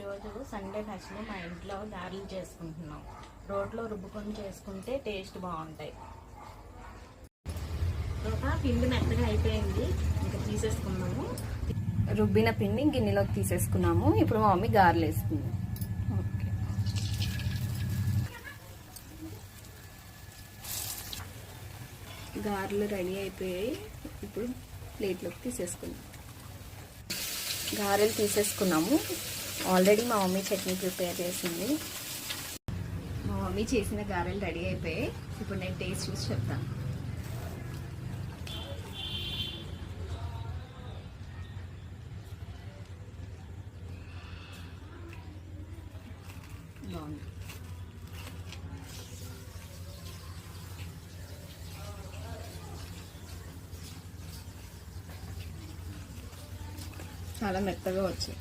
ఈరోజు సండే నచ్చిన మా ఇంట్లో గారెలు చేసుకుంటున్నాం. రోట్లో రుబ్బుకొని చేసుకుంటే టేస్ట్ బాగుంటాయి. పిండి మెత్తగా అయిపోయింది, ఇంకా తీసేసుకున్నాము. రుబ్బిన పిండి గిన్నెలోకి తీసేసుకున్నాము. ఇప్పుడు మా మమ్మీ గారెలు వేస్తుంది. ఓకే, గారెలు రెడీ అయిపోయాయి. ఇప్పుడు ప్లేట్లోకి తీసేసుకున్నాం. గారెలు తీసేసుకున్నాము. ఆల్రెడీ మా మమ్మీ చట్నీ ప్రిపేర్ చేసింది. మా మమ్మీ చేసిన గారెలు రెడీ అయిపోయాయి. ఇప్పుడు నేను టేస్ట్ చూసి చెప్తాను. బాగుంది. చాలా మెత్తగా వచ్చాయి.